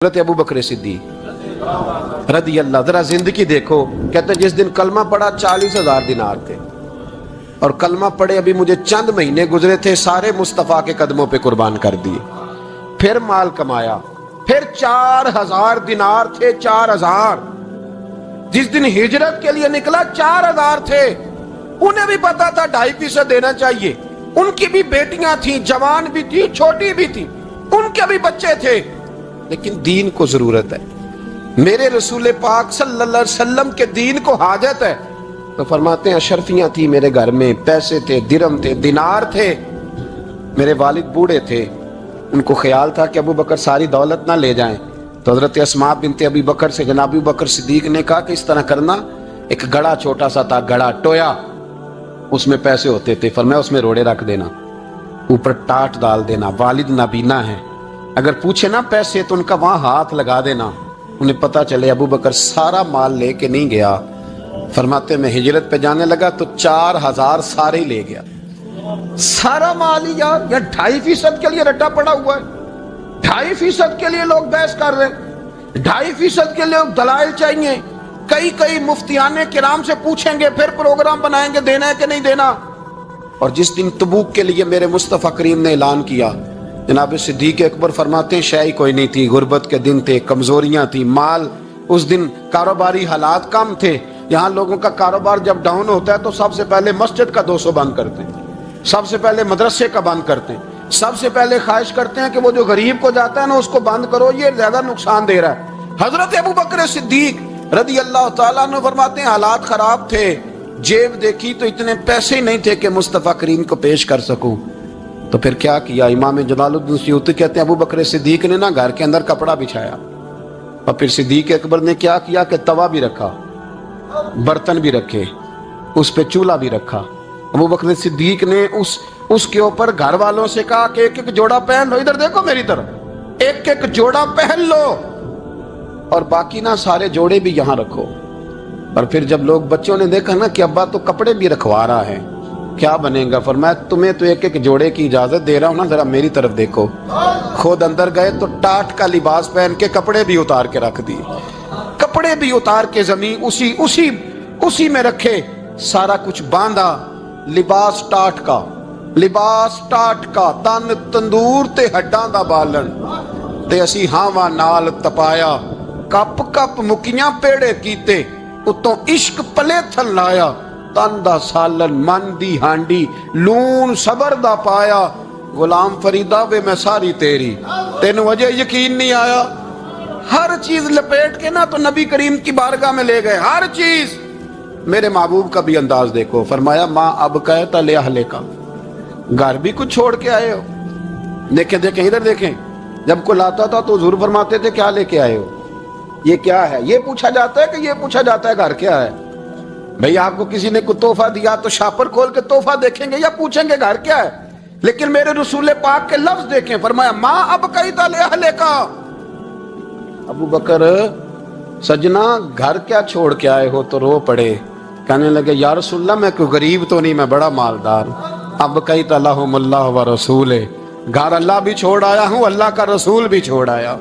حضرت ابو بکر صدیق رضی اللہ، ذرا زندگی دیکھو. کہتے ہیں جس دن کلمہ پڑھا 40,000 دینار تھے، اور کلمہ پڑھے ابھی مجھے چند مہینے گزرے تھے، سارے مصطفیٰ کے قدموں پہ قربان کر دیے. پھر مال کمایا، پھر 4,000 دینار تھے. 4,000 جس دن ہجرت کے لیے نکلا 4,000 تھے. انہیں بھی پتا تھا 2.5% دینا چاہیے. ان کی بھی بیٹیاں تھیں، جوان بھی تھی، چھوٹی بھی تھی، ان کے بھی بچے تھے، لیکن دین کو ضرورت ہے. میرے رسول پاک صلی اللہ علیہ وسلم کے دین کو حاجت ہے. تو فرماتے ہیں اشرفیاں تھی میرے گھر میں، پیسے تھے، درہم تھے، دینار تھے. میرے والد بوڑھے تھے، ان کو خیال تھا کہ ابو بکر ساری دولت نہ لے جائیں. تو حضرت اسماء بنت ابی بکر سے جناب ابو بکر صدیق نے کہا کہ اس طرح کرنا، ایک گڑا چھوٹا سا تھا، گڑا ٹویا، اس میں پیسے ہوتے تھے. فرمایا اس میں روڑے رکھ دینا، اوپر ٹاٹ ڈال دینا. والد نابینا ہے، اگر پوچھے نا پیسے تو ان کا وہاں ہاتھ لگا دینا، انہیں پتا چلے ابو بکر سارا مال لے کے نہیں گیا. فرماتے میں ہجرت پہ جانے لگا تو 4,000 سارے ہی لے گیا. سارا مال ہی یار، یا 2.5% کے لیے رٹا پڑا ہوا ہے. 2.5% کے لیے لوگ بحث کر رہے ہیں، 2.5% کے لیے دلائل چاہیے. کئی مفتیان کرام سے پوچھیں گے، پھر پروگرام بنائیں گے دینا ہے کہ نہیں دینا. اور جس دن تبوک کے لیے میرے مصطفیٰ کریم نے اعلان کیا، جناب صدیق اکبر فرماتے ہیں شے کوئی نہیں تھی، غربت کے دن تھے، کمزوریاں تھی، مال اس دن، کاروباری حالات کم تھے. یہاں لوگوں کا کاروبار جب ڈاؤن ہوتا ہے تو سب سے پہلے مسجد کا 200 بند کرتے ہیں، سب سے پہلے مدرسے کا بند کرتے ہیں، سب سے پہلے خواہش کرتے ہیں کہ وہ جو غریب کو جاتا ہے نا اس کو بند کرو، یہ زیادہ نقصان دے رہا ہے. حضرت ابو بکر صدیق رضی اللہ تعالیٰ عنہ فرماتے ہیں حالات خراب تھے، جیب دیکھی تو اتنے پیسے ہی نہیں تھے کہ مصطفیٰ کریم کو پیش کر سکوں. تو پھر کیا کیا؟ امام جلال الدین سیوطی کہتے ہیں ابو بکر صدیق نے نا گھر کے اندر کپڑا بچھایا، اور پھر صدیق اکبر نے کیا کیا کہ توا بھی رکھا، برتن بھی رکھے، اس پہ چولہا بھی رکھا. ابو بکر صدیق نے اس کے اوپر گھر والوں سے کہا کہ ایک ایک جوڑا پہن لو، ادھر دیکھو میری طرف، ایک ایک جوڑا پہن لو، اور باقی نا سارے جوڑے بھی یہاں رکھو. اور پھر جب لوگ بچوں نے دیکھا نا کہ ابا تو کپڑے بھی رکھوا رہا ہے، کیا بنے گا؟ فرمایا تمہیں تو ایک ایک جوڑے کی اجازت دے رہا ہوں نا، ذرا میری طرف دیکھو. خود اندر گئے تو ٹاٹ کا لباس پہن کے کپڑے بھی اتار کے رکھ دیے، کپڑے بھی اتار کے زمین اسی میں رکھے، سارا کچھ باندھا. لباس ٹاٹ کا، تن تندور تے ہڈاں دا بالن، تے اسی ہاواں نال تپایا، کپ کپ مکیاں پیڑے کیتے، اتوں عشق پلے تھل لایا، تن دا سالن، من دی ہانڈی، لون صبر دا پایا. غلام فریدہ وے میں ساری تیری، تینوں وجہ یقین نہیں آیا. ہر چیز لپیٹ کے نا تو نبی کریم کی بارگاہ میں لے گئے، ہر چیز. میرے محبوب کا بھی انداز دیکھو، فرمایا ماں اب کہتا لے اہلے کا، گھر بھی کچھ چھوڑ کے آئے ہو. دیکھیں ادھر دیکھیں، جب کوئی لاتا تھا تو حضور فرماتے تھے کیا لے کے آئے ہو، یہ کیا ہے؟ یہ پوچھا جاتا ہے کہ یہ پوچھا جاتا ہے گھر کیا ہے؟ بھئی آپ کو کسی نے کوئی تحفہ دیا تو شاپر کھول کے تحفہ دیکھیں گے یا پوچھیں گے گھر کیا ہے؟ لیکن میرے رسول پاک کے لفظ دیکھیں، فرمایا ماں اب کہتا لے اہلے کا. ابو بکر سجنا گھر کیا چھوڑ کے آئے ہو؟ تو رو پڑے، کہنے لگے یا رسول اللہ میں کوئی غریب تو نہیں، میں بڑا مالدار. اب کہتا لہم اللہ و رسول، گھر اللہ بھی چھوڑ آیا ہوں، اللہ کا رسول بھی چھوڑ آیا.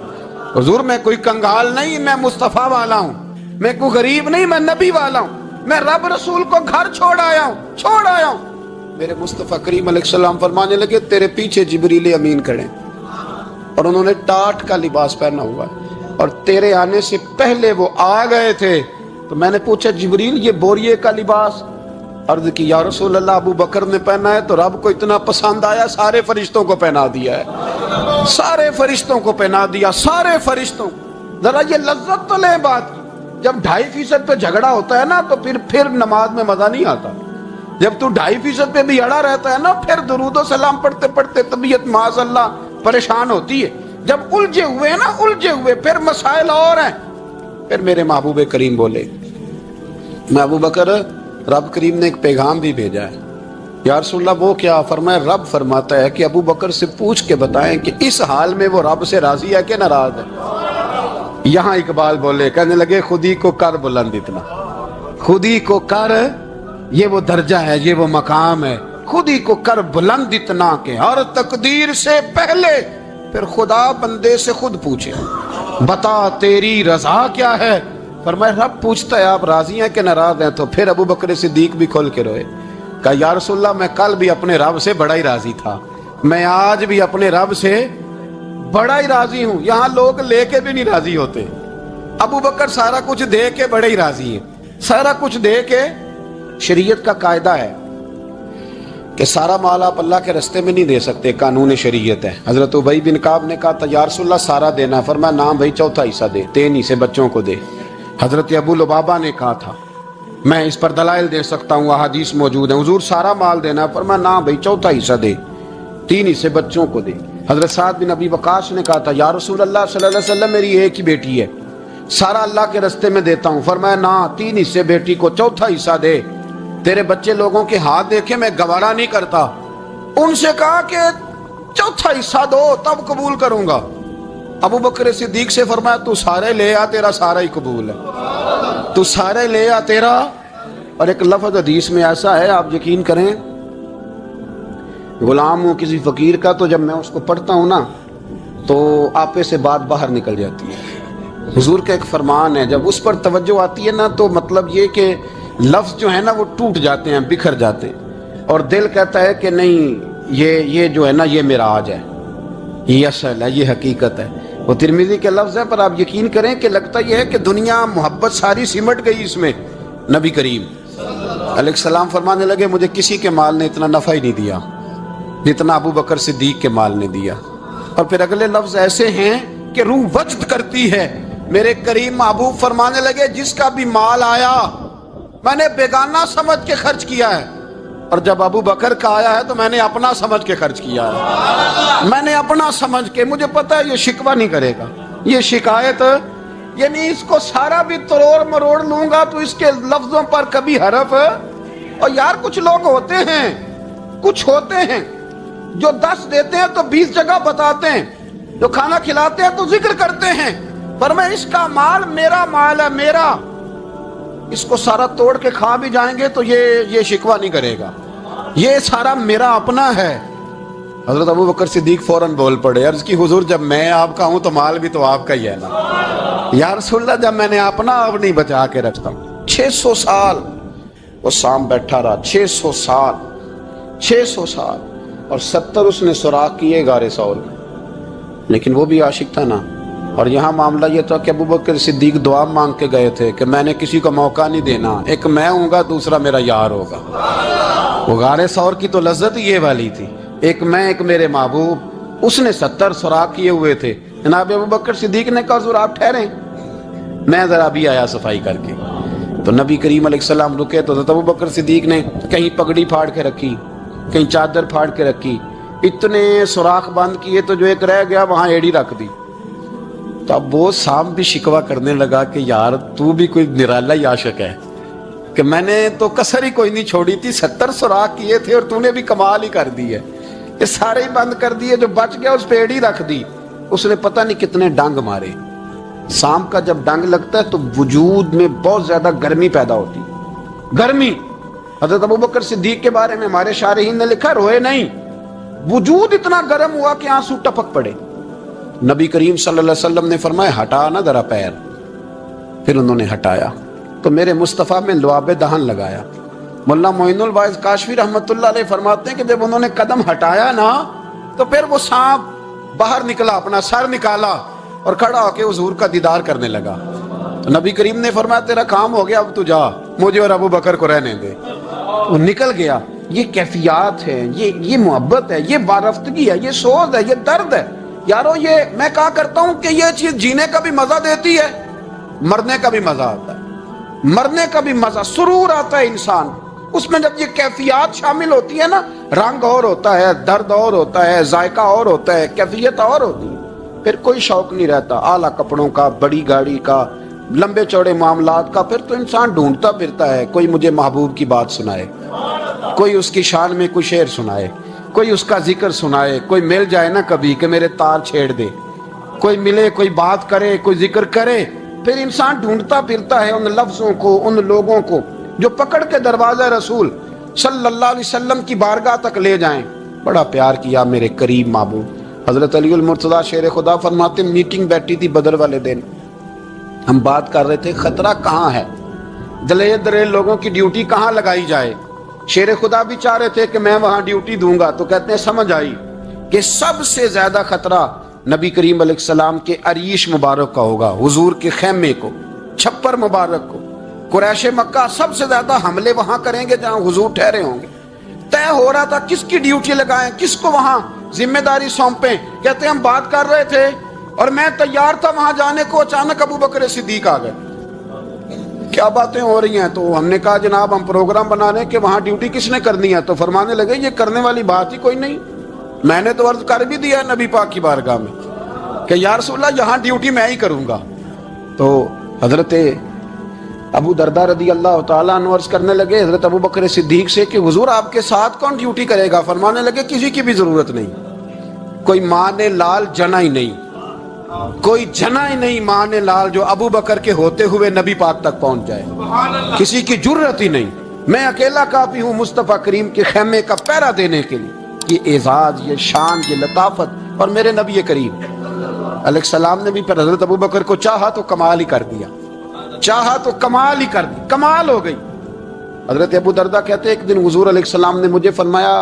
حضور میں کوئی کنگال نہیں، میں مصطفیٰ والا ہوں، میں کوئی غریب نہیں، میں نبی والا ہوں، میں رب رسول کو گھر چھوڑ آیا ہوں. میرے مصطفیٰ کریم علیہ السلام فرمانے لگے تیرے پیچھے جبریل امین کھڑے، اور انہوں نے ٹاٹ کا لباس پہنا ہوا ہے، اور تیرے آنے سے پہلے وہ آ گئے تھے. تو میں نے پوچھا جبریل یہ بوریے کا لباس؟ عرض کی یا رسول اللہ ابو بکر نے پہنا ہے تو رب کو اتنا پسند آیا سارے فرشتوں کو پہنا دیا ہے، سارے فرشتوں کو پہنا دیا، سارے فرشتوں. ذرا یہ لذت تو لے بات کی. جب 2.5% پہ جھگڑا ہوتا ہے نا تو پھر نماز میں مزہ نہیں آتا. جب تو 2.5% پہ بھی اڑا رہتا ہے نا، پھر درود و سلام پڑھتے پڑھتے طبیعت معاذ اللہ پریشان ہوتی ہے. جب الجھے ہوئے پھر مسائل اور ہیں. پھر میرے محبوب کریم بولے میں ابو بکر رب کریم نے ایک پیغام بھی بھیجا ہے. یا رسول اللہ وہ کیا؟ فرمایا رب فرماتا ہے کہ ابو بکر سے پوچھ کے بتائیں کہ اس حال میں وہ رب سے راضی ہے کہ ناراض ہے. یہاں اقبال بولے، کہنے لگے خودی کو کر بلند اتنا، خودی کو کر، یہ وہ درجہ ہے، یہ وہ مقام ہے، خودی کو کر بلند اتنا کہ ہر تقدیر سے پہلے پھر خدا بندے سے خود پوچھے. بتا تیری رضا کیا ہے؟ فرمایا رب پوچھتا ہے آپ راضی ہیں کہ ناراض ہیں؟ تو پھر ابو بکر صدیق بھی کھول کے روئے، کہا یا رسول اللہ میں کل بھی اپنے رب سے بڑا ہی راضی تھا، میں آج بھی اپنے رب سے بڑا ہی راضی ہوں۔ یہاں لوگ لے کے بھی نہیں راضی ہوتے، ابو بکر سارا کچھ دے کے بڑے ہی راضی ہیں، سارا کچھ دے کے۔ شریعت کا قاعدہ ہے کہ سارا مال آپ اللہ کے رستے میں نہیں دے سکتے، قانون شریعت ہے۔ حضرت ابی بن کعب نے کہا یا رسول اللہ سارا دینا، فرمایا نام بھائی چوتھا حصہ دے، 3 حصے بچوں کو دے۔ حضرت ابو لبابہ نے کہا تھا میں اس پر دلائل دے سکتا ہوں، احادیث موجود ہیں، حضور سارا مال دینا، فرمایا نام بھائی چوتھا حصہ دے، 3 حصے بچوں کو دے۔ حضرت سعد بن ابی وقاص نے کہا تھا یا رسول اللہ صلی اللہ علیہ وسلم میری ایک ہی بیٹی ہے، سارا اللہ کے رستے میں دیتا ہوں، فرمایا نہ 3 حصے بیٹی کو، چوتھا حصہ دے، تیرے بچے لوگوں کے ہاتھ دیکھے میں گوارا نہیں کرتا۔ ان سے کہا کہ چوتھا حصہ دو تب قبول کروں گا۔ ابو بکر صدیق سے فرمایا تو سارے لے آ، تیرا سارا ہی قبول ہے، تو سارے لے آ تیرا۔ اور ایک لفظ حدیث میں ایسا ہے آپ یقین کریں، غلام ہوں کسی فقیر کا، تو جب میں اس کو پڑھتا ہوں نا تو آپے سے بات باہر نکل جاتی ہے۔ حضور کا ایک فرمان ہے، جب اس پر توجہ آتی ہے نا تو مطلب یہ کہ لفظ جو ہے نا وہ ٹوٹ جاتے ہیں، بکھر جاتے ہیں، اور دل کہتا ہے کہ نہیں یہ جو ہے نا یہ معراج ہے، یہ اصل ہے، یہ حقیقت ہے۔ وہ ترمذی کے لفظ ہے، پر آپ یقین کریں کہ لگتا یہ ہے کہ دنیا محبت ساری سمٹ گئی اس میں۔ نبی کریم علیہ السلام فرمانے لگے مجھے کسی کے مال نے اتنا نفع ہی نہیں دیا جتنا ابو بکر صدیق کے مال نے دیا۔ اور پھر اگلے لفظ ایسے ہیں کہ روح وجد کرتی ہے۔ میرے کریم محبوب فرمانے لگے جس کا بھی مال آیا میں نے بیگانہ سمجھ کے خرچ کیا ہے، اور جب ابو بکر کا آیا ہے تو میں نے اپنا سمجھ کے خرچ کیا ہے، میں نے اپنا سمجھ کے، مجھے پتا ہے یہ شکوہ نہیں کرے گا، یہ شکایت، یعنی اس کو سارا بھی تروڑ مروڑ لوں گا تو اس کے لفظوں پر کبھی حرف۔ اور یار کچھ لوگ ہوتے ہیں جو 10 دیتے ہیں تو 20 جگہ بتاتے ہیں، جو کھانا کھلاتے ہیں تو ذکر کرتے ہیں، پر میں اس کا مال میرا مال ہے، میرا، اس کو سارا توڑ کے کھا بھی جائیں گے تو یہ شکوہ نہیں کرے گا، یہ سارا میرا اپنا ہے۔ حضرت ابو بکر صدیق فوراً بول پڑے، عرض کی حضور جب میں آپ کا ہوں تو مال بھی تو آپ کا ہی ہے نا۔ یا رسول اللہ جب میں نے اپنا اب نہیں بچا کے رکھتا ہوں۔ 600 سال وہ سام بیٹھا رہا، 600 سال، اور 70 اس نے سوراخ کیے غار ثور میں، لیکن وہ بھی عاشق تھا نا۔ اور یہاں معاملہ یہ تھا کہ ابو بکر صدیق دعا مانگ کے گئے تھے کہ میں نے کسی کو موقع نہیں دینا، ایک میں ہوں گا دوسرا میرا یار ہوگا۔ وہ غار ثور کی تو لذت یہ والی تھی، ایک میں ایک میرے محبوب۔ اس نے 70 سوراخ کیے ہوئے تھے۔ جناب ابو بکر صدیق نے کہا حضور آپ ٹھہریں، میں ذرا بھی آیا صفائی کر کے۔ تو نبی کریم علیہ السلام رکے تو حضرت ابو بکر صدیق نے کہیں پگڑی پھاڑ کے رکھی، کہیں چادر پھاڑ کے رکھی، اتنے سوراخ بند کیے تو جو ایک رہ گیا وہاں ایڑی رکھ دی۔ تو اب وہ سام بھی شکوہ کرنے لگا کہ یار تو بھی کوئی نرالا ہی عاشق ہے کہ میں نے تو کسر ہی کوئی نہیں چھوڑی تھی، 70 سوراخ کیے تھے اور تو نے بھی کمال ہی کر دی ہے، یہ سارے ہی بند کر دیے، جو بچ گیا اس پہ ایڑی رکھ دی۔ اس نے پتہ نہیں کتنے ڈنگ مارے۔ سام کا جب ڈنگ لگتا ہے تو وجود میں بہت زیادہ گرمی پیدا ہوتی، گرمی۔ حضرت ابو بکر صدیق کے بارے میں ہمارے شارحین نے لکھا روئے نہیں، وجود اتنا گرم ہوا کہ آنسو ٹپک پڑے۔ نبی کریم صلی اللہ علیہ وسلم نے فرمایا ہٹا نہ ذرا پیر، پھر انہوں نے ہٹایا تو میرے مصطفیٰ میں لعاب دہن لگایا۔ مولانا معین الواعظ کاشفی رحمۃ اللہ علیہ فرماتے ہیں کہ جب انہوں نے قدم ہٹایا نا تو پھر وہ سانپ باہر نکلا، اپنا سر نکالا اور کھڑا ہو کے حضور کا دیدار کرنے لگا۔ تو نبی کریم نے فرمایا تیرا کام ہو گیا، اب تو جا، مجھے اور ابو بکر کو رہنے دے۔ وہ نکل گیا۔ یہ کیفیات ہے، یہ محبت ہے، یہ بارفتگی ہے، یہ سوز ہے، یہ درد ہے۔ یارو یہ میں کہا کرتا ہوں کہ یہ چیز جینے کا بھی مزہ دیتی ہے، مرنے کا بھی مزہ آتا ہے، مرنے کا بھی مزہ، سرور آتا ہے انسان اس میں جب یہ کیفیات شامل ہوتی ہے نا۔ رنگ اور ہوتا ہے، درد اور ہوتا ہے، ذائقہ اور ہوتا ہے، کیفیت اور ہوتی ہے، پھر کوئی شوق نہیں رہتا اعلیٰ کپڑوں کا، بڑی گاڑی کا، لمبے چوڑے معاملات کا۔ پھر تو انسان ڈھونڈتا پھرتا ہے کوئی مجھے محبوب کی بات سنائے، کوئی اس کی شان میں کوئی شعر سنائے، کوئی اس کا ذکر سنائے، کوئی مل جائے نا کبھی کہ میرے تار چھیڑ دے، کوئی ملے، کوئی بات کرے، کوئی ذکر کرے۔ پھر انسان ڈھونڈتا پھرتا ہے ان لفظوں کو، ان لوگوں کو جو پکڑ کے دروازہ رسول صلی اللہ علیہ وسلم کی بارگاہ تک لے جائیں۔ بڑا پیار کیا میرے قریب محبوب، حضرت علی المرتضیٰ شیر خدا فرماتے میٹنگ بیٹھی تھی بدر والے دن، ہم بات کر رہے تھے خطرہ کہاں ہے، دلیر دلیل لوگوں کی ڈیوٹی کہاں لگائی جائے۔ شیر خدا بھی چاہ رہے تھے کہ میں وہاں ڈیوٹی دوں گا، تو کہتے ہیں سمجھ آئی کہ سب سے زیادہ خطرہ نبی کریم علیہ السلام کے عریش مبارک کا ہوگا، حضور کے خیمے کو، چھپر مبارک کو۔ قریش مکہ سب سے زیادہ حملے وہاں کریں گے جہاں حضور ٹھہرے ہوں گے۔ طے ہو رہا تھا کس کی ڈیوٹی لگائیں، کس کو وہاں ذمہ داری سونپیں۔ کہتے ہیں ہم بات کر رہے تھے اور میں تیار تھا وہاں جانے کو، اچانک ابو بکر صدیق آ گئے۔ کیا باتیں ہو رہی ہیں؟ تو ہم نے کہا جناب ہم پروگرام بنا رہے ہیں کہ وہاں ڈیوٹی کس نے کرنی ہے۔ تو فرمانے لگے یہ کرنے والی بات ہی کوئی نہیں، میں نے تو عرض کر بھی دیا نبی پاک کی بارگاہ میں کہ یا رسول اللہ یہاں ڈیوٹی میں ہی کروں گا۔ تو حضرت ابو درداء رضی اللہ تعالیٰ عنہ عرض کرنے لگے حضرت ابو بکر صدیق سے کہ حضور آپ کے ساتھ کون ڈیوٹی کرے گا؟ فرمانے لگے کسی کی بھی ضرورت نہیں، کوئی ماں نے لال جنا ہی نہیں، کوئی جنا ہی نہیں ماں نے لال جو ابو بکر کے ہوتے ہوئے نبی پاک تک پہنچ جائے، کسی کی جرت ہی نہیں، میں اکیلا کافی ہوں مصطفیٰ کریم کے خیمے کا پہرا دینے کے لیے۔ یہ اعزاز، یہ شان، یہ لطافت، اور میرے نبی کریم علیہ السلام نے بھی پھر حضرت ابو بکر کو چاہا تو کمال ہی کر دیا، چاہا تو کمال ہی کر دی، کمال ہو گئی۔ حضرت ابو درداء کہتے ایک دن حضور علیہ السلام نے مجھے فرمایا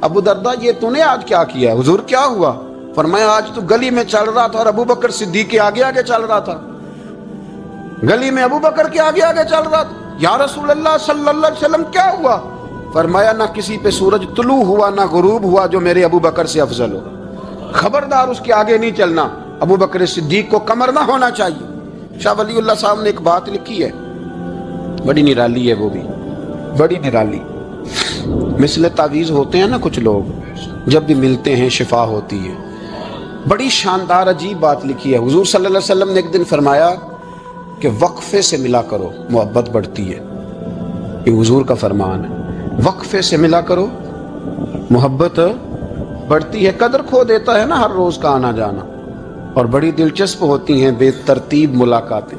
ابو درداء یہ تو نے آج کیا کیا ہے؟ حضور کیا ہوا؟ فرمایا آج تو گلی میں چل رہا تھا اور ابو بکر صدیق کے آگے آگے چل رہا تھا، گلی میں ابو بکر کے آگے آگے چل رہا تھا۔ یا رسول اللہ صلی اللہ علیہ وسلم کیا ہوا؟ فرمایا نہ کسی پہ سورج طلوع ہوا نہ غروب ہوا جو میرے ابو بکر سے افضل ہو، خبردار اس کے آگے نہیں چلنا، ابو بکر صدیق کو کمر نہ ہونا چاہیے۔ شاہ ولی اللہ صاحب نے ایک بات لکھی ہے، بڑی نرالی ہے، وہ بھی بڑی نرالی۔ مثل تعویذ ہوتے ہیں نا کچھ لوگ، جب بھی ملتے ہیں شفا ہوتی ہے۔ بڑی شاندار عجیب بات لکھی ہے۔ حضور صلی اللہ علیہ وسلم نے ایک دن فرمایا کہ وقفے سے ملا کرو محبت بڑھتی ہے، یہ حضور کا فرمان ہے، وقفے سے ملا کرو محبت بڑھتی ہے۔ قدر کھو دیتا ہے نا ہر روز کا آنا جانا، اور بڑی دلچسپ ہوتی ہیں بے ترتیب ملاقاتیں۔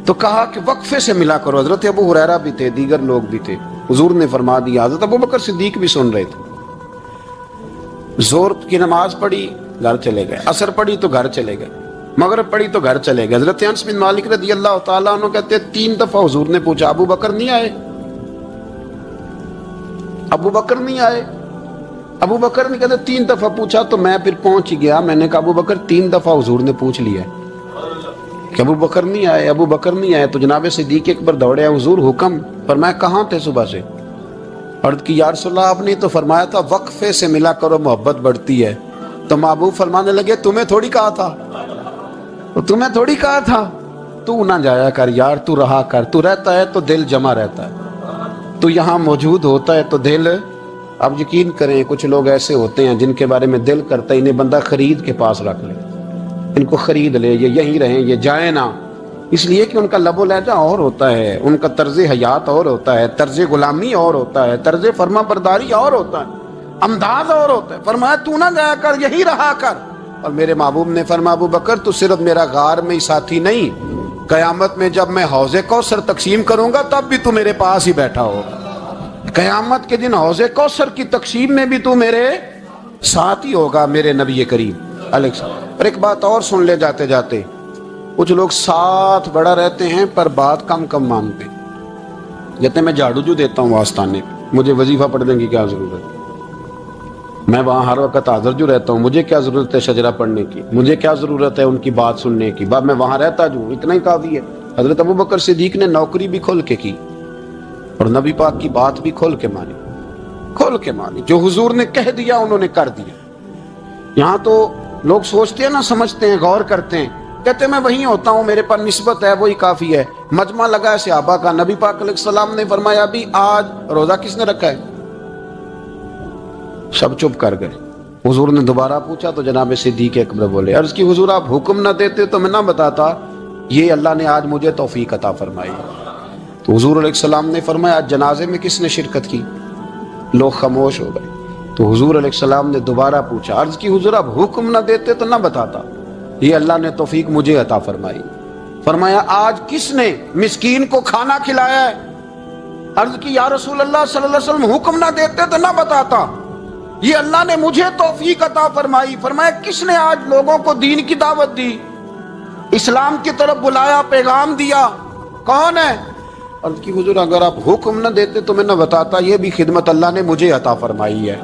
تو کہا کہ وقفے سے ملا کرو۔ حضرت ابو ہریرہ بھی تھے، دیگر لوگ بھی تھے، حضور نے فرما دیا۔ حضرت ابو بکر صدیق بھی سن رہے تھے۔ زور کی نماز پڑھی گھر چلے گئے، عصر پڑھی تو گھر چلے گئے، مغرب پڑھی تو گھر چلے گئے۔ حضرت انس بن مالک رضی اللہ تعالیٰ عنہ کہتے ہیں 3 دفعہ حضور نے پوچھا ابو بکر نہیں آئے، ابو بکر نہیں آئے، ابو بکر نے کہتے 3 دفعہ پوچھا تو میں پھر پہنچ ہی گیا۔ میں نے کہا ابو بکر 3 دفعہ حضور نے پوچھ لیا کہ ابو بکر نہیں آئے، ابو بکر نہیں آئے۔ تو جناب صدیق اکبر دوڑے، حضور حکم۔ فرمایا کہاں تھے صبح سے؟ عرض کی یا رسول اللہ آپ نے تو فرمایا تھا وقفے سے ملا کرو محبت بڑھتی ہے۔ تو محبوب فرمانے لگے تمہیں تھوڑی کہا تھا، تمہیں تھوڑی کہا تھا، تو نہ جایا کر یار، تو رہا کر، تو رہتا ہے تو دل جمع رہتا ہے، تو یہاں موجود ہوتا ہے تو دل۔ اب یقین کریں کچھ لوگ ایسے ہوتے ہیں جن کے بارے میں دل کرتا ہے انہیں بندہ خرید کے پاس رکھ لے، ان کو خرید لے، یہ یہیں رہیں، یہ جائیں نہ، اس لیے کہ ان کا لب و لہجہ اور ہوتا ہے، ان کا طرز حیات اور ہوتا ہے، طرز غلامی اور ہوتا ہے، طرز فرما برداری اور ہوتا ہے، انداز اور ہوتا ہے۔ فرمایا تو نہ جایا کر، یہی رہا کر۔ اور میرے محبوب نے فرمایا ابو بکر تو صرف میرا غار میں ہی ساتھی نہیں، قیامت میں جب میں حوض کوثر تقسیم کروں گا تب بھی تو میرے پاس ہی بیٹھا ہوگا، قیامت کے دن حوض کوثر کی تقسیم میں بھی تو میرے ساتھ ہی ہوگا، میرے نبی کریم علیہ السلام۔ اور ایک بات اور سن لے جاتے جاتے، کچھ لوگ ساتھ بڑا رہتے ہیں پر بات کم کم مانتے ہیں۔ کہتے ہیں میں جھاڑو جو دیتا ہوں آستانے پہ، مجھے وظیفہ پڑھنے کی کیا ضرورت ہے، میں وہاں ہر وقت حاضر جو رہتا ہوں، مجھے کیا ضرورت ہے شجرہ پڑھنے کی، مجھے کیا ضرورت ہے ان کی بات سننے کی، میں وہاں رہتا جو اتنا ہی کافی ہے۔ حضرت ابو بکر صدیق نے نوکری بھی کھول کے کی اور نبی پاک کی بات بھی کھول کے مانی، کھول کے مانی، جو حضور نے کہہ دیا انہوں نے کر دیا۔ یہاں تو لوگ سوچتے ہیں نا، سمجھتے ہیں، غور کرتے ہیں، کہتے ہیں میں وہیں ہوتا ہوں، میرے پر نسبت ہے، وہی کافی ہے۔ مجمع لگا ہے صحابہ کا، نبی پاک علیہ السلام نے فرمایا ابھی آج روزہ کس نے رکھا ہے؟ سب چپ کر گئے۔ حضور نے دوبارہ پوچھا تو جناب صدیق اکبر بولے، عرض کی حضور آپ حکم نہ دیتے تو میں نہ بتاتا، یہ اللہ نے آج مجھے توفیق عطا فرمائی۔ تو حضور علیہ السلام نے فرمایا آج جنازے میں کس نے شرکت کی؟ لوگ خاموش ہو گئے۔ تو حضور علیہ السلام نے دوبارہ پوچھا، عرض کی حضور آپ حکم نہ دیتے تو نہ بتاتا، یہ اللہ نے توفیق مجھے عطا فرمائی۔ فرمایا آج کس نے مسکین کو کھانا کھلایا ہے؟ عرض کی یا رسول اللہ صلی اللہ علیہ وسلم حکم نہ دیتے تو نہ بتاتا، یہ اللہ نے مجھے توفیق عطا فرمائی. فرمایا کس نے آج لوگوں کو دین کی دعوت دی, اسلام کی طرف بلایا, پیغام دیا؟ کون ہے؟ عرض کی حضور اگر آپ حکم نہ دیتے تو میں نہ بتاتا, یہ بھی خدمت اللہ نے مجھے عطا فرمائی ہے.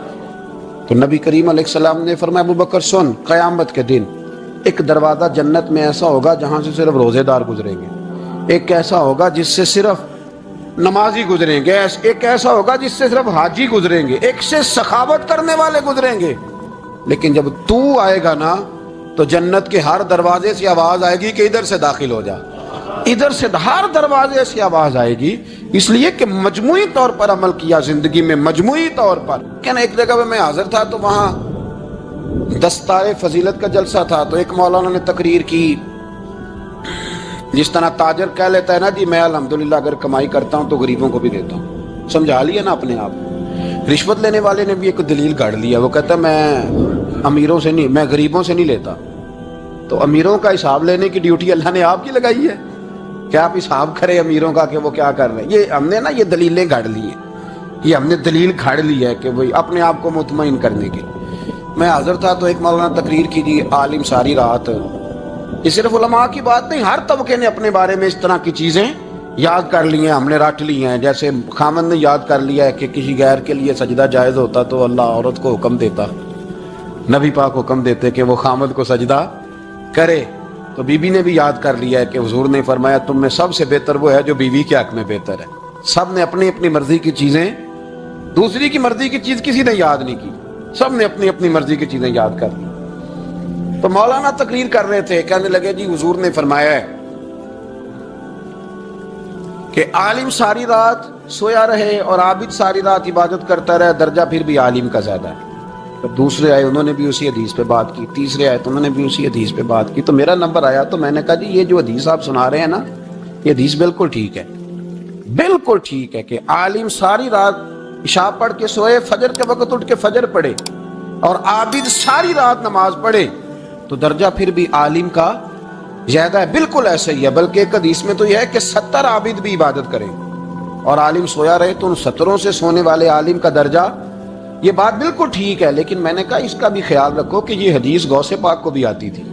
تو نبی کریم علیہ السلام نے فرمایا ابو بکر سن, قیامت کے دن ایک دروازہ جنت میں ایسا ہوگا جہاں سے صرف روزے دار گزریں گے, ایک ایسا ہوگا جس سے صرف نمازی گزریں گے, ایک ایسا ہوگا جس سے صرف حاجی گزریں گے, ایک سے سخاوت کرنے والے گزریں گے. لیکن جب تو آئے گا نا تو جنت کے ہر دروازے سے آواز آئے گی کہ ادھر سے داخل ہو جا, ادھر سے, ہر دروازے سے آواز آئے گی. اس لیے کہ مجموعی طور پر عمل کیا زندگی میں, مجموعی طور پر. کہنا ایک جگہ پہ میں حاضر تھا تو وہاں دستار فضیلت کا جلسہ تھا, تو ایک مولانا نے تقریر کی. جس طرح تاجر کہہ لیتا ہے نا جی میں الحمدللہ اگر کمائی کرتا ہوں تو غریبوں کو بھی دیتا ہوں, سمجھا لیا نا اپنے آپ. رشوت لینے والے نے بھی ایک دلیل گاڑ لیا, وہ کہتا ہے میں امیروں سے نہیں, میں غریبوں سے نہیں لیتا. تو امیروں کا حساب لینے کی ڈیوٹی اللہ نے آپ کی لگائی ہے کہ آپ حساب کریں امیروں کا کہ وہ کیا کر رہے ہیں. یہ ہم نے نا یہ دلیلیں گاڑ لی ہیں, یہ ہم نے دلیل گھاڑ لی ہے کہ وہی اپنے آپ کو مطمئن کرنے کی. میں حاضر تھا تو ایک مولانا تقریر کی جی, عالم ساری رات. یہ صرف علماء کی بات نہیں, ہر طبقے نے اپنے بارے میں اس طرح کی چیزیں یاد کر لی ہیں, ہم نے رٹ لی ہیں. جیسے خامند نے یاد کر لیا ہے کہ کسی غیر کے لیے سجدہ جائز ہوتا تو اللہ عورت کو حکم دیتا, نبی پاک حکم دیتے کہ وہ خامند کو سجدہ کرے. تو بی بی نے بھی یاد کر لیا ہے کہ حضور نے فرمایا تم میں سب سے بہتر وہ ہے جو بیوی کے حق میں بہتر ہے. سب نے اپنی اپنی مرضی کی چیزیں, دوسری کی مرضی کی چیز کسی نے یاد نہیں کی, سب نے اپنی اپنی مرضی کی چیزیں یاد کر لی. تو مولانا تقریر کر رہے تھے, کہنے لگے جی حضور نے فرمایا ہے کہ عالم ساری رات سویا رہے اور عابد ساری رات عبادت کرتا رہے, درجہ پھر بھی عالم کا زیادہ ہے. دوسرے آئے انہوں نے بھی اسی حدیث پہ بات کی, تیسرے آئے تو انہوں نے بھی اسی حدیث پہ بات کی. تو میرا نمبر آیا تو میں نے کہا جی یہ جو حدیث آپ سنا رہے ہیں نا, یہ حدیث بالکل ٹھیک ہے, بالکل ٹھیک ہے کہ عالم ساری رات عشاء پڑھ کے سوئے, فجر کے وقت اٹھ کے فجر پڑھے, اور عابد ساری رات نماز پڑھے تو درجہ پھر بھی عالم کا زیادہ ہے. بالکل ایسا ہی ہے, بلکہ ایک حدیث میں تو یہ ہے کہ 70 عابد بھی عبادت کریں اور عالم سویا رہے تو ان 70 سے سونے والے عالم کا درجہ. یہ بات بالکل ٹھیک ہے, لیکن میں نے کہا اس کا بھی خیال رکھو کہ یہ حدیث غوث پاک کو بھی آتی تھی,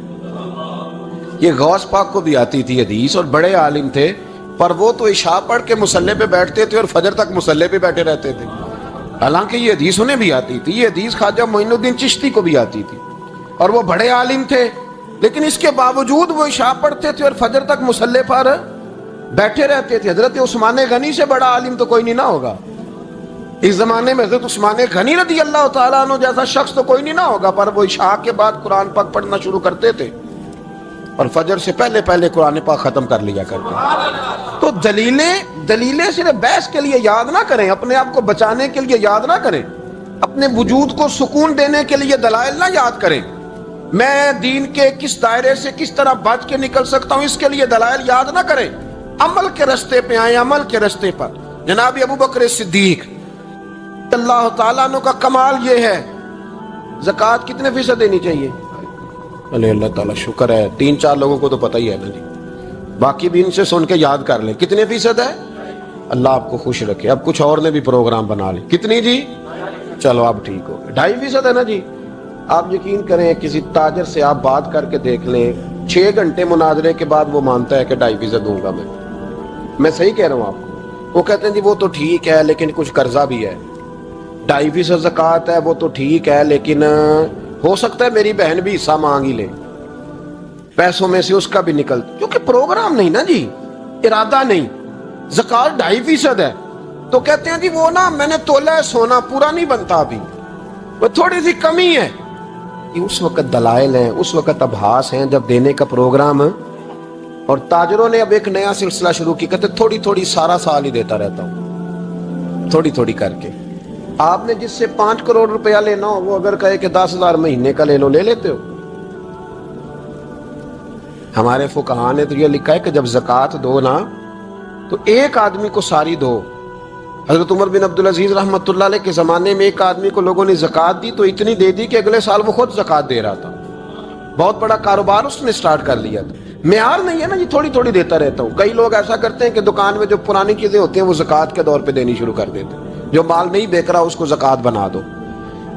یہ غوث پاک کو بھی آتی تھی حدیث, اور بڑے عالم تھے, پر وہ تو عشاء پڑھ کے مصلی پہ بیٹھتے تھے اور فجر تک مصلی پہ بیٹھے رہتے تھے. حالانکہ یہ حدیث انہیں بھی آتی تھی, یہ حدیث خواجہ معین الدین چشتی کو بھی آتی تھی, اور وہ بڑے عالم تھے, لیکن اس کے باوجود وہ عشاء پڑھتے تھے اور فجر تک مصلی پر بیٹھے رہتے تھے. حضرت عثمان غنی سے بڑا عالم تو کوئی نہیں نہ ہوگا اس زمانے میں, حضرت عثمان غنی رضی اللہ تعالیٰ عنہ جیسا شخص تو کوئی نہیں نہ ہوگا, پر وہ عشاء کے بعد قرآن پاک پڑھنا شروع کرتے تھے اور فجر سے پہلے قرآن پاک ختم کر لیا کرتے. تو دلیلیں صرف بحث کے لیے یاد نہ کریں, اپنے آپ کو بچانے کے لیے یاد نہ کریں, اپنے وجود کو سکون دینے کے لیے دلائل نہ یاد کریں. میں دین کے کس دائرے سے کس طرح بچ کے نکل سکتا ہوں اس کے لیے دلائل یاد نہ کریں, عمل کے رستے پہ آئیں, عمل کے رستے پر. جناب ابو بکر صدیق اللہ تعالیٰ عنہ کا کمال یہ ہے, زکوٰۃ کتنے فیصد دینی چاہیے؟ اللہ تعالیٰ شکر ہے 3-4 لوگوں کو تو پتہ ہی ہے نا جی, باقی بھی ان سے سن کے یاد کر لیں. کتنے فیصد ہے؟ اللہ آپ کو خوش رکھے. اب کچھ اور نے بھی پروگرام بنا لیں. کتنی جی؟ چلو اب ٹھیک ہو گئے. 2.5% ہے نا جی. آپ یقین کریں کسی تاجر سے آپ بات کر کے دیکھ لیں, 6 گھنٹے مناظرے کے بعد وہ مانتا ہے کہ 2.5% دوں گا میں صحیح کہہ رہا ہوں آپ کو. وہ کہتے ہیں جی وہ تو ٹھیک ہے لیکن کچھ قرضہ بھی ہے, 2.5% زکوٰۃ ہے وہ تو ٹھیک ہے لیکن ہو سکتا ہے میری بہن بھی حصہ مانگ ہی لے, پیسوں میں سے اس کا بھی نکل, کیونکہ پروگرام نہیں نا جی, ارادہ نہیں. زکوٰۃ 2.5% ہے تو کہتے ہیں جی وہ نا میں نے تولا ہے سونا, پورا نہیں بنتا ابھی, وہ تھوڑی سی کمی ہے. یہ اس وقت دلائل ہیں, اس وقت ابحاث ہیں جب دینے کا پروگرام. اور تاجروں نے اب ایک نیا سلسلہ شروع کی, کہتے تھوڑی تھوڑی سارا سال ہی دیتا رہتا ہوں, تھوڑی تھوڑی کر کے. آپ نے جس سے 5 کروڑ روپیہ لینا ہو وہ اگر کہے کہ 10,000 مہینے کا لے لو, لے لیتے ہو. ہمارے فقہاء نے تو یہ لکھا ہے کہ جب زکوٰۃ دو نا تو ایک آدمی کو ساری دو. حضرت عمر بن عبدالعزیز رحمۃ اللہ علیہ کے زمانے میں ایک آدمی کو لوگوں نے زکوٰۃ دی تو اتنی دے دی کہ اگلے سال وہ خود زکوٰۃ دے رہا تھا, بہت بڑا کاروبار اس نے سٹارٹ کر لیا تھا. معیار نہیں ہے نا جی تھوڑی تھوڑی دیتا رہتا ہوں. کئی لوگ ایسا کرتے ہیں کہ دکان میں جو پرانی چیزیں ہوتی ہیں وہ زکوٰۃ کے دور پہ دینی شروع کر دیتے ہیں, جو مال نہیں بیچ رہا اس کو زکوٰۃ بنا دو.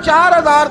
4,000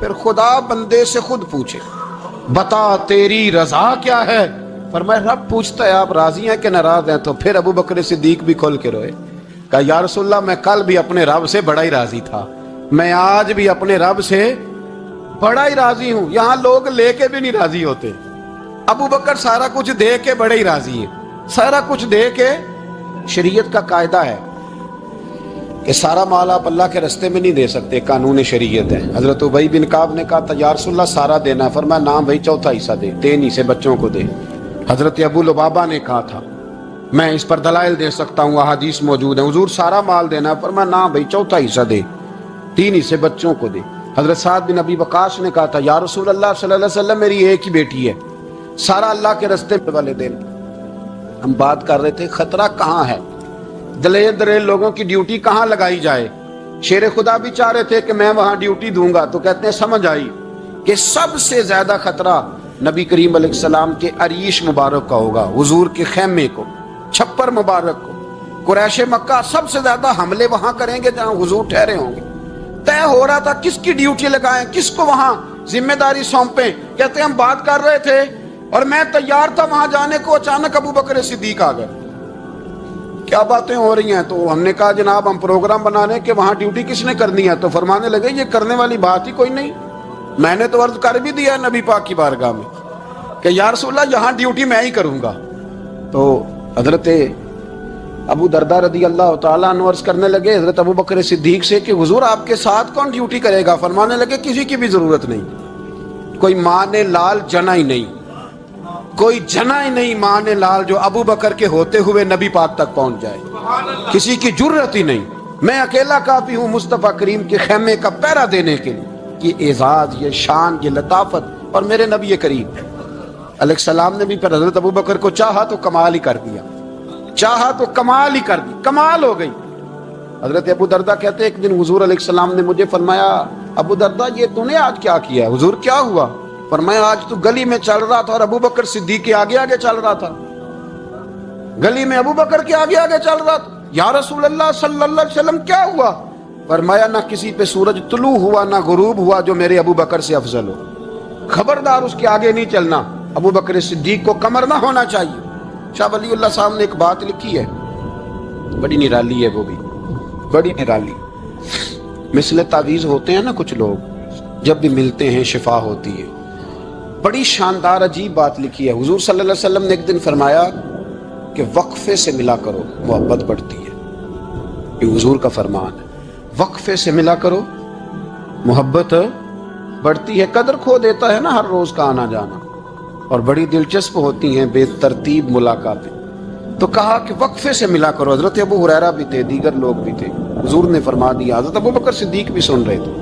پھر خدا بندے سے خود پوچھے بتا تیری رضا کیا ہے؟ فرمایا رب پوچھتا ہے آپ راضی ہیں کہ ناراض ہیں؟ تو پھر ابو بکر صدیق بھی کھول کے روئے، کہا یا رسول اللہ میں کل بھی اپنے رب سے بڑا ہی راضی تھا، میں آج بھی اپنے رب سے بڑا ہی راضی ہوں۔ یہاں لوگ لے کے بھی نہیں راضی ہوتے، ابو بکر سارا کچھ دے کے بڑے ہی راضی ہیں، سارا کچھ دے کے۔ شریعت کا قاعدہ ہے کہ سارا مال آپ اللہ کے رستے میں نہیں دے سکتے، قانون شریعت ہے۔ حضرت ابی بن کعب نے کہا تھا یا رسول اللہ سارا دینا ہے، فرمایا نام بھائی چوتھا حصہ دے، 3 حصے بچوں کو دے۔ حضرت ابو لبابہ نے کہا تھا میں اس پر دلائل دے سکتا ہوں، احادیث موجود ہیں، حضور سارا مال دینا ہے، فرمایا نام بھائی چوتھا حصہ دے، 3 حصے بچوں کو دے۔ حضرت سعد بن ابی وقاص نے کہا تھا یا رسول اللہ صلی اللہ علیہ وسلم میری ایک ہی بیٹی ہے، سارا اللہ کے رستے والے دین۔ ہم بات کر رہے تھے خطرہ کہاں ہے، دلیر دلیر لوگوں کی ڈیوٹی کہاں لگائی جائے۔ شیر خدا بھی چاہ رہے تھے کہ میں وہاں ڈیوٹی دوں گا، تو کہتے ہیں سمجھ آئی کہ سب سے زیادہ خطرہ نبی کریم علیہ السلام کے عریش مبارک کا ہوگا، حضور کے خیمے کو، چھپر مبارک کو۔ قریش مکہ سب سے زیادہ حملے وہاں کریں گے جہاں حضور ٹھہرے ہوں گے۔ طے ہو رہا تھا کس کی ڈیوٹی لگائیں، کس کو وہاں ذمہ داری سونپیں۔ کہتے ہیں ہم بات کر رہے تھے اور میں تیار تھا وہاں جانے کو، اچانک ابو بکر صدیق آ گئے، کیا باتیں ہو رہی ہیں؟ تو ہم نے کہا جناب ہم پروگرام بنا رہے ہیں کہ وہاں ڈیوٹی کس نے کرنی ہے، تو فرمانے لگے یہ کرنے والی بات ہی کوئی نہیں، میں نے تو عرض کر بھی دیا نبی پاک کی بارگاہ میں کہ یا رسول اللہ یہاں ڈیوٹی میں ہی کروں گا۔ تو حضرت ابو دردہ رضی اللہ تعالیٰ عنہ عرض کرنے لگے حضرت ابو بکر صدیق سے کہ حضور آپ کے ساتھ کون ڈیوٹی کرے گا؟ فرمانے لگے کسی کی بھی ضرورت نہیں، کوئی ماں نے لال جنا ہی نہیں، کوئی جنا ہی نہیں ماں نے لال جو ابو بکر کے ہوتے ہوئے نبی پاک تک پہنچ جائے، کسی کی جرت ہی نہیں، میں اکیلا کافی ہوں مصطفیٰ کریم کے خیمے کا پہرا دینے کے لیے۔ یہ اعزاز، یہ شان، یہ لطافت، اور میرے نبی کریم علیہ السلام نے بھی پھر حضرت ابو بکر کو چاہا تو کمال ہی کر دیا، چاہا تو کمال ہی کر دی، کمال ہو گئی۔ حضرت ابو دردہ کہتے ایک دن حضور علیہ السلام نے مجھے فرمایا ابو دردہ یہ تو نے آج کیا کیا ہے؟ حضور کیا ہوا؟ فرمایا آج تو گلی میں چل رہا تھا اور ابو بکر صدیق کے آگے آگے چل رہا تھا، گلی میں ابو بکر کے آگے آگے چل رہا تھا۔ یا رسول اللہ صلی اللہ علیہ وسلم کیا ہوا؟ فرمایا نہ کسی پہ سورج طلوع ہوا نہ غروب ہوا جو میرے ابو بکر سے افضل ہو، خبردار اس کے آگے نہیں چلنا، ابو بکر صدیق کو کمر نہ ہونا چاہیے۔ شاہ ولی اللہ صاحب نے ایک بات لکھی ہے، بڑی نرالی ہے، وہ بھی بڑی نرالی۔ مثل تعویذ ہوتے ہیں نا کچھ لوگ، جب بھی ملتے ہیں شفا ہوتی ہے، بڑی شاندار عجیب بات لکھی ہے۔ حضور صلی اللہ علیہ وسلم نے ایک دن فرمایا کہ وقفے سے ملا کرو محبت بڑھتی ہے، یہ حضور کا فرمان ہے، وقفے سے ملا کرو محبت بڑھتی ہے۔ قدر کھو دیتا ہے نا ہر روز کا آنا جانا، اور بڑی دلچسپ ہوتی ہیں بے ترتیب ملاقاتیں، تو کہا کہ وقفے سے ملا کرو۔ حضرت ابو ہریرہ بھی تھے، دیگر لوگ بھی تھے، حضور نے فرما دیا، حضرت ابو بکر صدیق بھی سن رہے تھے۔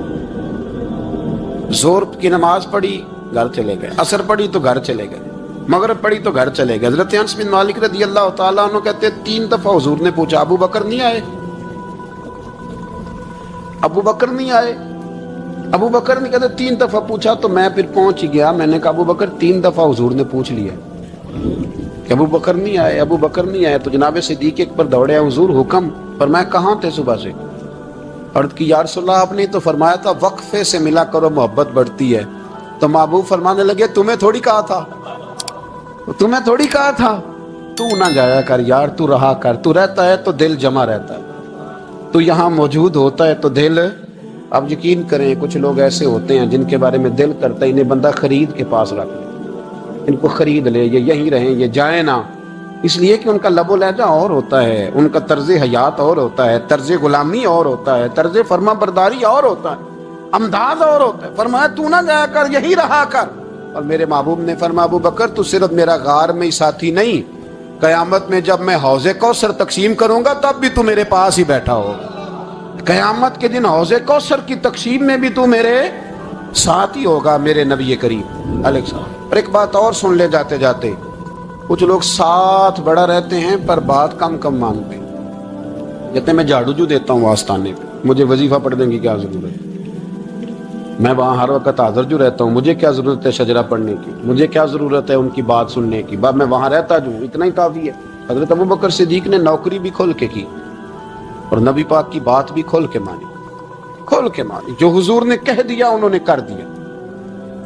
زور کی نماز پڑھی گھر چلے گئے، عصر پڑھی تو گھر چلے گئے، مغرب پڑھی تو گھر چلے گئے۔ حضرت انس بن مالک رضی اللہ تعالیٰ عنہ کہتے ہیں 3 دفعہ حضور نے پوچھا ابو بکر نہیں آئے، ابو بکر نہیں آئے، ابو بکر نے کہتے 3 دفعہ پوچھا تو میں پھر پہنچ گیا، میں نے کہا ابو بکر 3 دفعہ حضور نے پوچھ لیا کہ ابو بکر نہیں آئے، ابو بکر نہیں آئے۔ تو جناب صدیق ایک پر دوڑے حضور حکم، فرمایا کہاں تھے صبح سے؟ عرض کی یا رسول اللہ آپ نے تو فرمایا تھا وقفے سے ملا کرو محبت بڑھتی ہے۔ تو محبوب فرمانے لگے تمہیں تھوڑی کہا تھا، تمہیں تھوڑی کہا تھا، تو نہ جایا کر یار، تو رہا کر، تو رہتا ہے تو دل جمع رہتا ہے، تو یہاں موجود ہوتا ہے تو دل۔ اب یقین کریں کچھ لوگ ایسے ہوتے ہیں جن کے بارے میں دل کرتا ہے انہیں بندہ خرید کے پاس رکھ لے، ان کو خرید لے، یہ یہیں رہیں، یہ جائیں نہ، اس لیے کہ ان کا لب و لہجہ اور ہوتا ہے، ان کا طرز حیات اور ہوتا ہے، طرز غلامی اور ہوتا ہے، طرز فرما برداری اور ہوتا ہے، انداز اور ہوتا ہے۔ فرمایا تو نہ جایا کر، یہی رہا کر۔ اور میرے محبوب نے فرمایا ابو بکر تو صرف میرا غار میں ہی ساتھی نہیں، قیامت میں جب میں حوض کوثر تقسیم کروں گا تب بھی تو میرے پاس ہی بیٹھا ہوگا، قیامت کے دن حوض کوثر کی تقسیم میں بھی تو میرے ساتھ ہی ہوگا، میرے نبی کریم علیہ السلام۔ اور ایک بات اور سن لے جاتے جاتے، کچھ لوگ ساتھ بڑا رہتے ہیں پر بات کم کم مانتے ہیں، کہتے ہیں میں جھاڑو جو دیتا ہوں آستانے پہ، مجھے وظیفہ پڑھنے کی کیا ضرورت ہے، میں وہاں ہر وقت حاضر جو رہتا ہوں، مجھے کیا ضرورت ہے شجرہ پڑھنے کی، مجھے کیا ضرورت ہے ان کی بات سننے کی، میں وہاں رہتا جو ہوں اتنا ہی کافی ہے۔ حضرت ابو بکر صدیق نے نوکری بھی کھول کے کی اور نبی پاک کی بات بھی کھول کے مانی۔ کھول کے مانی، جو حضور نے کہہ دیا انہوں نے کر دیا۔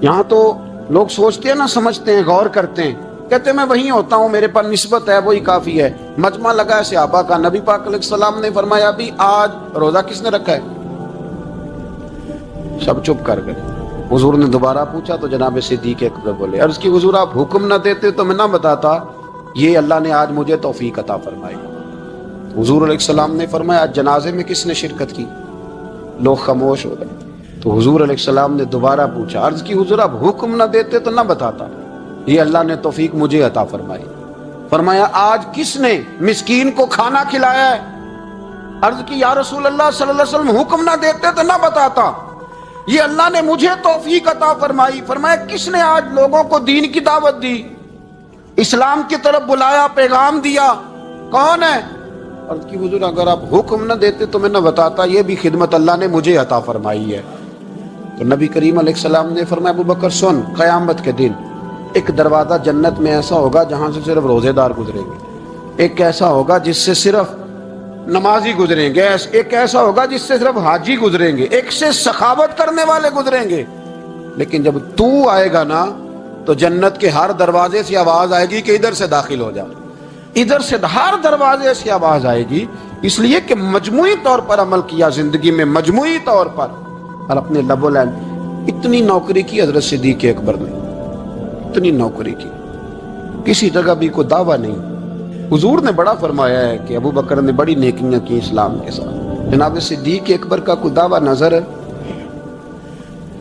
یہاں تو لوگ سوچتے ہیں نا، سمجھتے ہیں، غور کرتے ہیں، کہتے ہیں میں وہیں ہوتا ہوں، میرے پاس نسبت ہے، وہی کافی ہے۔ مجمع لگا ہے صحابہ کا، نبی پاک علیہ السلام نے فرمایا ابھی آج روزہ کس نے رکھا ہے؟ سب چپ کر گئے۔ حضور نے دوبارہ پوچھا تو جناب صدیق اکبر بولے، عرض کی حضور آپ حکم نہ دیتے تو میں نہ بتاتا، یہ اللہ نے آج مجھے توفیق عطا فرمائی۔ حضور علیہ السلام نے فرمایا آج جنازے میں کس نے شرکت کی؟ لوگ خاموش ہو گئے۔ تو حضور علیہ السلام نے دوبارہ پوچھا، عرض کی حضور آپ حکم نہ دیتے تو نہ بتاتا، یہ اللہ نے توفیق مجھے عطا فرمائی۔ فرمایا آج کس نے مسکین کو کھانا کھلایا ہے؟ عرض کی یا رسول اللہ صلی اللہ علیہ وسلم حکم نہ دیتے تو نہ بتاتا، یہ اللہ نے مجھے توفیق عطا فرمائی۔ فرمایا کس نے آج لوگوں کو دین کی دعوت دی، اسلام کی طرف بلایا، پیغام دیا؟ کون ہے؟ عرض کی حضور اگر آپ حکم نہ دیتے تو میں نہ بتاتا، یہ بھی خدمت اللہ نے مجھے عطا فرمائی ہے۔ تو نبی کریم علیہ السلام نے فرمایا ابو بکر سن، قیامت کے دن ایک دروازہ جنت میں ایسا ہوگا جہاں سے صرف روزے دار گزریں گے، ایک ایسا ہوگا جس سے صرف نمازی گزریں گے، ایک ایسا ہوگا جس سے صرف حاجی گزریں گے، ایک سے سخاوت کرنے والے گزریں گے۔ لیکن جب تو آئے گا نا تو جنت کے ہر دروازے سے آواز آئے گی کہ ادھر سے داخل ہو جا، ادھر سے ہر دروازے سے آواز آئے گی، اس لیے کہ مجموعی طور پر عمل کیا زندگی میں، مجموعی طور پر، اور اپنے لب و لہن۔ اتنی نوکری کی حضرت صدیق اکبر نے، اتنی نوکری کی، کسی جگہ بھی کوئی دعویٰ نہیں۔ حضور نے بڑا فرمایا ہے کہ ابو بکر نے بڑی نیکیاں کی اسلام کے ساتھ، جناب صدیق اکبر کا کوئی دعویٰ نظر ہے؟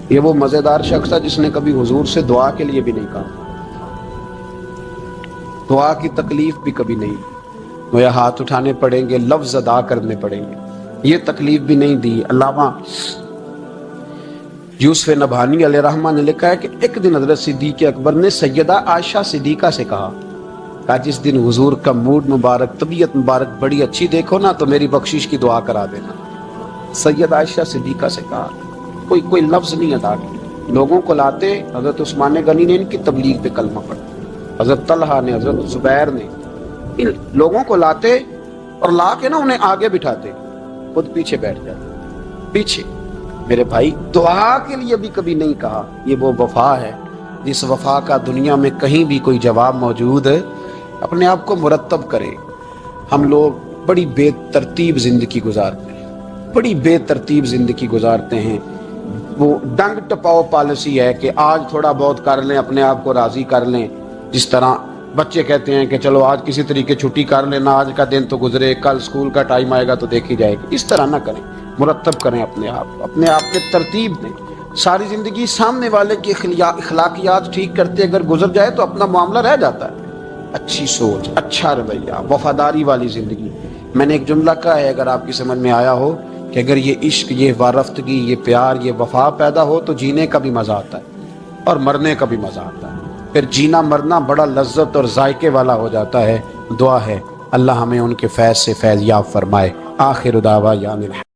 یہ وہ مزیدار شخص تھا جس نے کبھی حضور سے دعا کے لیے بھی نہیں کہا، دعا کی تکلیف بھی کبھی نہیں، وہ ہاتھ اٹھانے پڑیں گے، لفظ ادا کرنے پڑیں گے، یہ تکلیف بھی نہیں دی۔ علامہ یوسف نبہانی علیہ رحمہ نے لکھا ہے کہ ایک دن حضرت صدیق اکبر نے سیدہ عائشہ صدیقہ سے کہا جس دن حضور کا موڈ مبارک، طبیعت مبارک بڑی اچھی دیکھو نا تو میری بخشش کی دعا کرا دینا۔ سیدہ عائشہ صدیقہ سے کہا، کوئی لفظ نہیں ادا کیا۔ لوگوں کو لاتے، حضرت عثمان غنی نے ان کی تبلیغ پہ کلمہ پڑھا، حضرت طلحہ نے، حضرت زبیر نے، ان لوگوں کو لاتے اور لا کے نا انہیں آگے بٹھاتے، خود پیچھے بیٹھ جاتے، پیچھے۔ میرے بھائی دعا کے لیے بھی کبھی نہیں کہا۔ یہ وہ وفا ہے جس وفا کا دنیا میں کہیں بھی کوئی جواب موجود ہے۔ اپنے آپ کو مرتب کرے۔ ہم لوگ بڑی بے ترتیب زندگی گزارتے ہیں، بڑی بے ترتیب زندگی گزارتے ہیں۔ وہ ڈنگ ٹپاؤ پالیسی ہے کہ آج تھوڑا بہت کر لیں، اپنے آپ کو راضی کر لیں۔ جس طرح بچے کہتے ہیں کہ چلو آج کسی طریقے چھٹی کر لینا، آج کا دن تو گزرے، کل سکول کا ٹائم آئے گا تو دیکھی جائے گی۔ اس طرح نہ کریں، مرتب کریں اپنے آپ کے ترتیب دیں۔ ساری زندگی سامنے والے کی اخلاقیات ٹھیک کرتے اگر گزر جائے تو اپنا معاملہ رہ جاتا ہے۔ اچھی سوچ، اچھا رویہ، وفاداری والی زندگی۔ میں نے ایک جملہ کہا ہے، اگر آپ کی سمجھ میں آیا ہو، کہ اگر یہ عشق، یہ وارفتگی، یہ پیار، یہ وفا پیدا ہو تو جینے کا بھی مزہ آتا ہے اور مرنے کا بھی مزہ آتا ہے۔ پھر جینا مرنا بڑا لذت اور ذائقے والا ہو جاتا ہے۔ دعا ہے اللہ ہمیں ان کے فیض سے فیض یاب فرمائے۔ آخر دعوانا